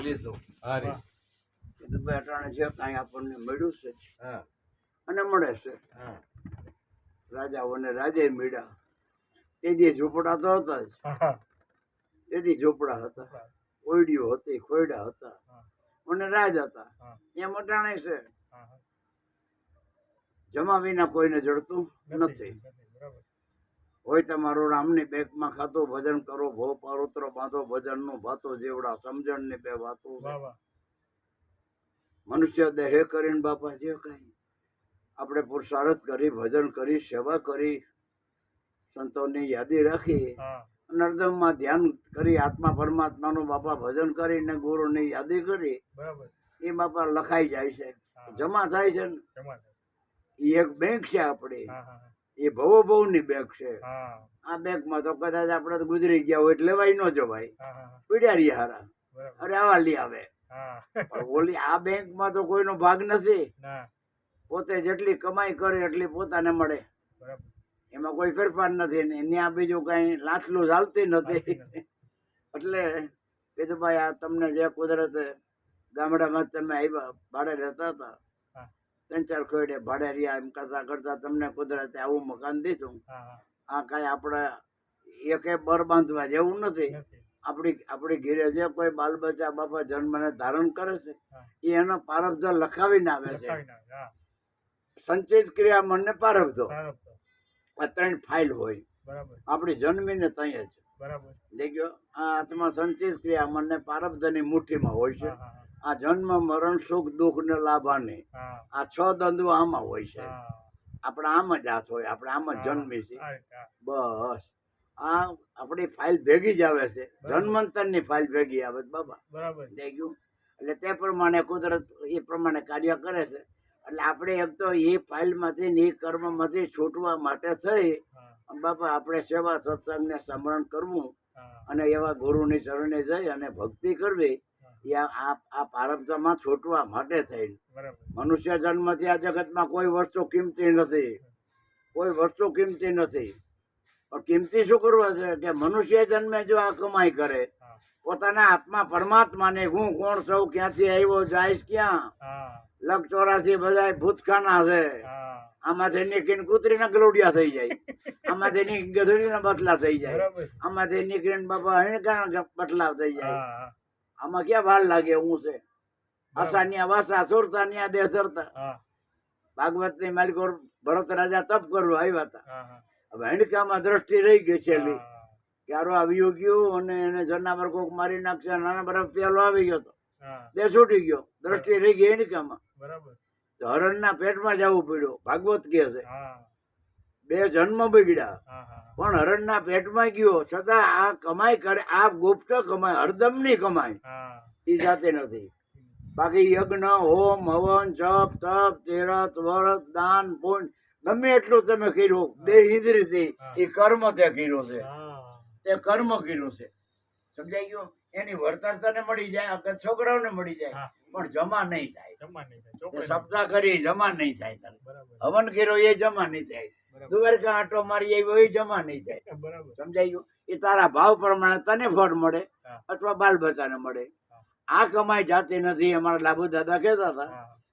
લીધું. હારી. કીધું ભાઈ અટાણે છે કાંઈ આપણને મળ્યું છે હા. અને મળે છે. હા. રાજાઓને રાજે મળ્યા. તેથી ઝૂંપડા તો હતા જ. તેથી ઝૂંપડા હતા, ઓયડીઓ હતી, ખોયડા હતા અને રાજ હતા. એમ અટાણે છે જમા વિના કોઈને જડતું નથી. હોય તમારું રામની બેગમાં ખાતું ભજન કરો, ભો પારોત્ર બાંધો ભજન નું ભાતો જેવડા સમજણ ની બે વાતો. મનુષ્ય દેહે કરીને બાપા જે કઈ આપણે પુરુષાર્થ કરી, ભજન કરી, સેવા કરી, સંતોની યાદી રાખી, નર્દમમાં ધ્યાન કરી, આત્મા પરમાત્માનું બાપા ભજન કરીને ગુરુની યાદી કરી, એ બાપા લખાઈ જાય છે, જમા થાય છે ને. એ એક બેંક છે આપણી, એ ભવો ભવની બેંક છે. આ બેંકમાં તો કદાચ આપણે ગુજરી ગયા હોય એટલે લેવાય ન જવાય, પીડ્યા હારા, અરે આવા લઈ આવે. પણ ઓલી આ બેંકમાં તો કોઈનો ભાગ નથી. પોતે જેટલી કમાઈ કરે એટલી પોતાને મળે, એમાં કોઈ ફેરફાર નથી ને ત્યાં બીજું કઈ લાથલું ચાલતી નથી. એટલે કીધું ભાઈ આ તમને જે કુદરતે ગામડામાં તમે આવ્યા, ભાડે રહેતા હતા, 3-4 ખોયડે ભાડે રહ્યા, એમ કરતા કરતા તમને કુદરતે આવું મકાન દીધું. આ કઈ આપણે એકે બર બાંધવા જેવું નથી. આપણી ઘીરે જે કોઈ બાલ બચ્ચા બાપા જન્મને ધારણ કરે છે એ એનો પ્રારબ્ધ લખાવીને આવે છે. સંચિત ક્રિયા મનને પ્રારબ્ધો, આ 3 ફાઇલ હોય આપણી જન્મીને ત્યાં જ. દેખ્યો આ આત્મા સંચિત ક્રિયા મનને પ્રારબ્ધની મુઠ્ઠીમાં હોય છે. આ જન્મ મરણ સુખ દુઃખ ને લાભાની આ 6 દ્વંદ્વ આમાં હોય છે. આપણે આમ જ હાથ હોય, આપણે આમ જ જન્મી છે. બસ આ આપણી ફાઇલ ભેગી જ આવે છે, જન્માંતર ની ફાઇલ ભેગી આવે બાબા. થઈ ગયું. એટલે તે પ્રમાણે કુદરત એ પ્રમાણે કાર્ય કરે છે. એટલે આપણે એક તો એ ફાઇલ માંથી ને એ કર્મ માંથી છૂટવા માટે થઈ બાપા આપણે સેવા સત્સંગ ને સ્મરણ કરવું અને એવા ગુરુની ચરણે જઈ અને ભક્તિ કરવી, એ આ પ્રારબ્ધમાં છૂટવા માટે થઈ. મનુષ્ય જન્મથી આ જગતમાં કોઈ વસ્તુ કિંમતી નથી, કોઈ વસ્તુ કિંમતી નથી. પણ કિંમતી શું કરવા છે કે મનુષ્ય જન્મે જો આ કમાઈ કરે, પોતાના આત્મા પરમાત્માને હું કોણ છું, ક્યાંથી આવ્યો, જાય ક્યાં, 184 બધા ભૂતખાના છે. આમાંથી નીકળીને કૂતરીના ગલોડિયા થઈ જાય, આમાંથી નીકળી ગધડીના બતલા થઈ જાય, આમાંથી નીકળીને બાપા હણકા બટલા થઈ જાય. આમાં ક્યાં વાર લાગે? હું છે આસાન્યા વાસા સુરતાન્યા દેહ ધરતા. ભાગવત ની માલિકો ભરત રાજા તપ કરવા આવ્યા હતા. હવે હણકામાં દ્રષ્ટિ રહી ગઈ છે, ક્યારો આવ્યું ગયું અને એને જનાવર કોક મારી નાખશે, નાના બરફ પેલો આવી ગયો હતો, દેહ છૂટી ગયો, દ્રષ્ટિ રહી ગઈ હણકામાં. તો હરણના પેટમાં જવું પડ્યું. ભાગવત કહે છે 2 જન્મ બગડ્યા, પણ હરણના પેટમાં ગયો છતાં આ કમાઈ કરે, આ ગુપ્ત કમાઈ, હરદમની કમાઈ એ જાતે નથી. બાકી યજ્ઞ, હોમ, હવન, જપ, તપ, તીરથ, વ્રત, દાન, પુણ્ય ગમે એટલું તમે કર્યું, દેહ ઇન્દ્રિયથી એ કર્મ તે કર્યું છે, તે કર્મ કર્યું છે. સમજાઈ ગયું? એની વળતર તને મળી જાય, આ છોકરાઓને મળી જાય, પણ જમા નહીં થાય. સપ્તાહ કરી જમા નહીં થાય. હવન કર્યો એ જમા નહીં થાય, દ્વારકા આટો મારી આવ્યો એ જમા નહીં થાય. સમજાઈ ગયું? એ તારા ભાવ પ્રમાણે તને ફળ મળે અથવા બાલ બચ્ચાને મળે. આ કમાઈ જાતી નથી. અમારા લાભુ દાદા કહેતા હતા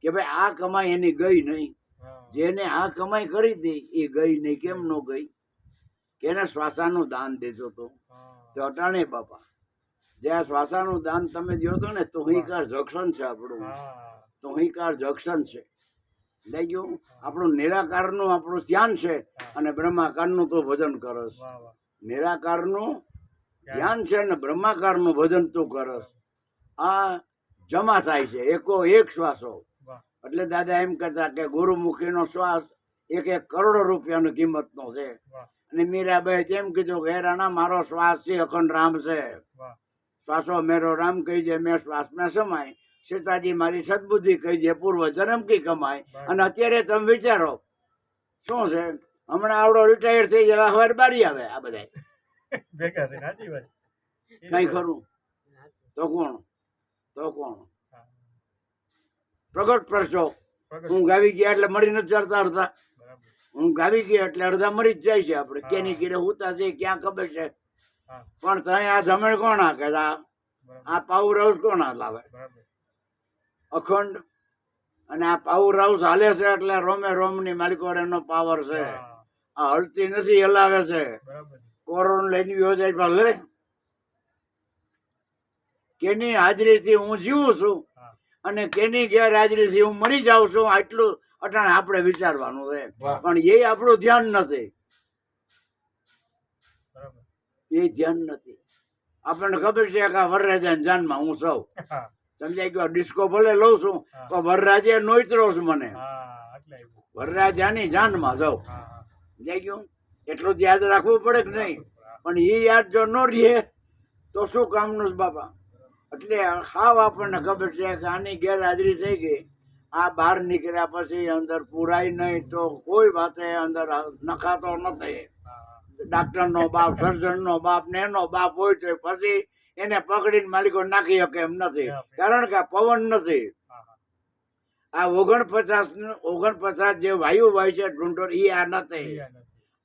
કે ભાઈ આ કમાઈ એની ગઈ નહીં. જેને આ કમાઈ કરી હતી એ ગઈ નહીં. કેમ ન ગઈ? કે એને શ્વાસાનું દાન દીધું હતું. તો અટાણે બાપા જે આ શ્વાસાનું દાન તમે દો છો ને, તુહિકાર જંક્શન છે આપણું, તુહિકાર જંક્શન છે. લઈ ગયું? આપણું નિરાકારનું આપણું ધ્યાન છે અને બ્રહ્માકારનું તો ભજન કરસ. નિરાકારનું ધ્યાન છે ને બ્રહ્માકારનું ભજન તું કરસ. આ જમા થાય છે એકો એક શ્વાસો. એટલે દાદા એમ કહેતા કે ગુરુમુખીનો શ્વાસ 1 કરોડ રૂપિયાની કિંમતનો છે. અને મીરાબાઈ તેમ કીધું કે રાણા મારો શ્વાસ છે અખંડ રામ છે. શ્વાસો મેરો રામ કહી છે, મેં શ્વાસમાં સમાય. સીતાજી મારી સદબુદ્ધિ કહી છે, પૂર્વ જન્મ કી કમાય. અને અત્યારે તમે વિચારો શું છે, હમણાં આવડો રિટાયર થઈ જાય, હવે બારી આવે આ બધા કઈ ખરું? તો કોણ? તો કોણ? પ્રગટ પ્રશ્નો. ઊંઘ આવી ગયા એટલે મરી નથી જતા અડધા. ઊંઘ આવી ગયા એટલે અડધા મરી જ જાય છે. આપણે કેની કીરે હુતા છે ક્યાં ખબર છે. પણ ત્યાં આ જમણ કોણ હાકે? આ પાવર હાઉસ કોણ લાવે? અખંડ. અને આ પાવર હાઉસ હાલે છે એટલે રોમે રોમની માલિકોનો પાવર છે. આ હલતી નથી, હલાવે છે. કોરોના લઈને વ્યો જાય ભલે કેની હાજરીથી હું જીવું છું અને કેની ગેરહાજરીથી હું મરી જાઉં છું, આટલું અટાણે આપણે વિચારવાનું છે. પણ એ આપણું ધ્યાન નથી, એ ધ્યાન નથી. આપણને ખબર છે કે આ વરરાજાની જાનમાં હું સૌ સમજાઈ ગયો. ડિસ્કો ભલે લઉં છું પણ વરરાજે નોતરો છું મને, વરરાજાની જાનમાં સૌ સમજાઈ ગયું. એટલું જ યાદ રાખવું પડે કે નહીં? પણ એ યાદ જો ન રહે તો શું કામનું બાપા? એટલે હાવ આપણને ખબર છે કે આની ગેરહાજરી થઈ ગઈ. આ બહાર નીકળ્યા પછી અંદર પુરાય નહીં તો કોઈ વાતે અંદર નખાતો નથી. ડાક્ટરનો બાપ, સર્જનનો બાપ ને એનો બાપ હોય તો પછી એને પકડીને માલિકો નાખી શકે એમ નથી, કારણ કે આ પવન નથી. આ 49 જે વાયુ હોય છે ઢૂંઢો, એ આ નથી,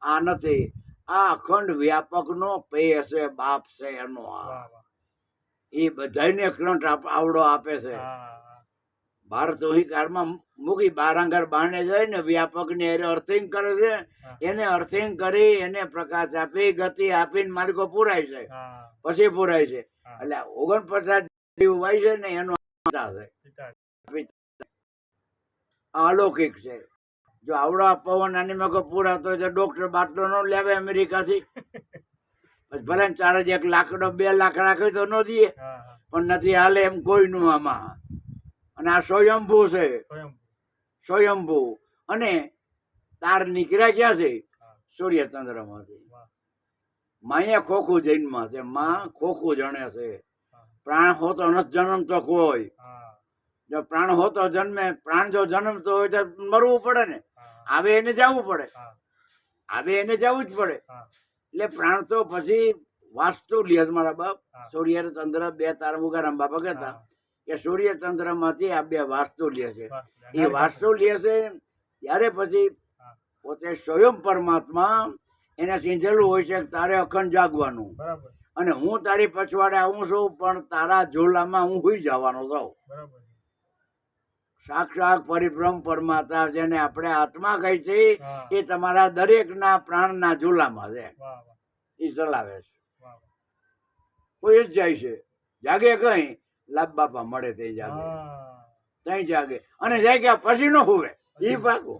આ નથી. આ અખંડ વ્યાપક નો પેય છે, બાપ છે એનો. એ બધાને કરંટ આવડો આપે છે. ભારત કાળમાં મૂકી બારાંગર બાણે જાય ને વ્યાપક ને અર્થિંગ કરે છે, એને અર્થિંગ કરી એને પ્રકાશ આપી ગતિ આપીને માલિકો પુરાય છે, પછી પુરાય છે. એટલે 49 હોય છે ને એનો અલૌકિક છે. જો આવડો પવન આની પુરાતો હોય તો ડોક્ટર બાટલો ન લેવે અમેરિકાથી. ભલે 4 લાકડો 2 લાખ રાખે તો ન દે, પણ નથી હાલે એમ કોઈનું આમાં. અને આ સ્વયંભૂ છે, સ્વયંભૂ. અને તાર નીકળ્યા ક્યાં છે? સૂર્યચંદ્ર માંથી. માએ ખોખું જન્મમાં છે, માં ખોખું જણે છે. પ્રાણ હોતો નથી જન્મતો કોઈ. જો પ્રાણ હોતો જન્મે, પ્રાણ જો જન્મતો હોય તો મરવું પડે ને, આવે એને જવું પડે, આવે એને જવું જ પડે. એટલે પ્રાણ તો પછી વાસ્તુ લે. મારા બાપ સૂર્યચંદ્ર 2 તારા મુગારામ બાપા કહેતા કે સૂર્યચંદ્ર માંથી આ 2 વાસ્તુ લે છે. એ વાસ્તુ લે છે ત્યારે પછી પોતે સ્વયં પરમાત્મા એને સિંધેલું હોય છે તારે અખંડ જાગવાનું. અને હું તારી પછવાડે આવું છું પણ તારા ઝોલામાં હું હુઈ જવાનો છું. સાક્ષાત પરિબ્રહ્મ પરમાત્મા જેને આપણે આત્મા કહી છે એ તમારા દરેક ના પ્રાણના ઝોલામાં છે, એ ચલાવે છે. કોઈ જ જાય છે, જાગે કઈ લાભ બાપા મળે તે જાગે, ત્યાં જાગે. અને જાગ્યા પછી નો હુવે એ પાકું,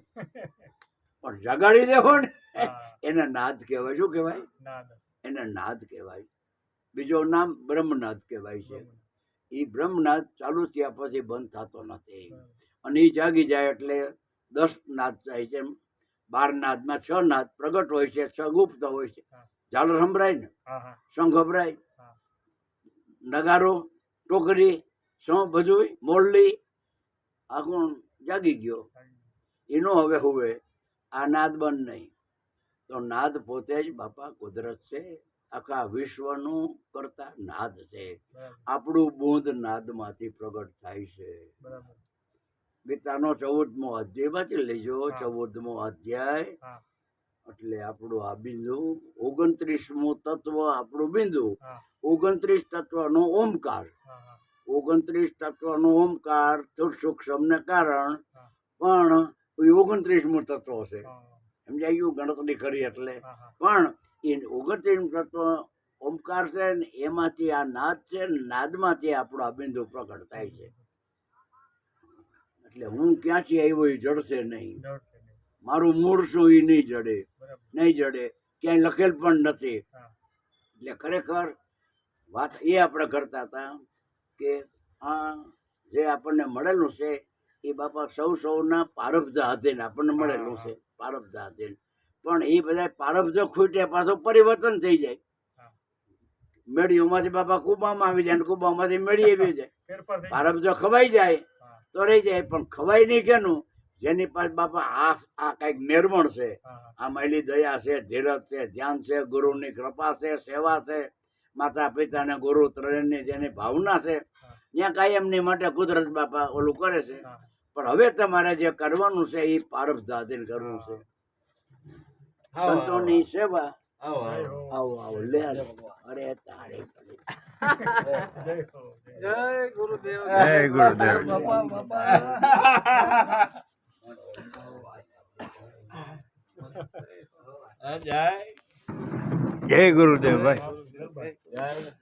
પણ જગાડી દેવો ને એને નાદ કહેવાય. શું કહેવાય? એને નાદ કહેવાય. બીજો નામ બ્રહ્મનાદ કહેવાય છે. એ બ્રહ્મનાદ ચાલુ થયા પછી બંધ થતો નથી. અને એ જાગી જાય એટલે 10 નાદ થાય છે. 12 નાદમાં 6 નાદ પ્રગટ હોય છે, 6 ગુપ્ત હોય છે. ઝાલર સંભળાય ને, શંખ સંભળાય, નગારો, ટોકરી, શું બધું મોરલી, આખું જાગી ગયો. એનો હવે હુવે આ નાદ બંધ નહીં. તો નાદ પોતે જ બાપા કુદરત છે, આખા વિશ્વનું કરતા નાદ છે. આપણું બુંદ નાદમાંથી પ્રગટ થાય છે. ગીતાનો 14મો અધ્યાય વાંચી લેજો. 14મો અધ્યાય એટલે આપણું આ બિંદુ 29મું તત્વ, આપણું બિંદુ 29 તત્વનો ઓમકાર. 29 તત્વનો ઓમકાર સૂક્ષ્મ ને કારણ પણ 29મું તત્વ છે. સમજાય ગયું? ગણતરી કરી એટલે પણ એ 29મું તત્વ ઓમકાર છે ને એમાંથી આ નાદ છે ને નાદમાંથી આપણું આ બિંદુ પ્રગટ થાય છે. એટલે હું ક્યાંથી આવ્યો એ જડશે નહીં. મારું મૂળ શું એ નહીં જડે, નહીં જડે, ક્યાંય લખેલ પણ નથી. એટલે ખરેખર વાત એ આપણે કરતા હતા કે આ જે આપણને મળેલું છે એ બાપા સૌના પારબ્ધ આધીન આપણને મળેલું છે, પારબ્ધ આધીન. પણ એ બધા પારબ્ધ ખૂટે પાછું પરિવર્તન થઈ જાય. મેળીઓમાંથી બાપા કુબામાં આવી જાય, કુબામાંથી મેળી આવી જાય. પારબ્ધ ખવાઈ જાય તો રહી જાય, પણ ખવાય નહીં કેનું? જેની પાસે બાપા આ કઈક નિર્મળ છે, આ માયલી દયા છે, ધીરજ છે, ધ્યાન છે, ગુરુની કૃપા છે, સેવા છે, માતા પિતા ને ગુરુ ત્રણની જેની ભાવના છે, ત્યાં કાયમની માટે કુદરત બાપા ઓલું કરે છે. પણ હવે તમારે જે કરવાનું છે એ પારબ્ધાધીન કરવું છે. સંતોની સેવા. આવો આવો લે. અરે તારે જય ગુરુદેવ. જય ગુરુદેવ. બાપા બાપા. જય ગુરુદેવ ભાઈ. જય.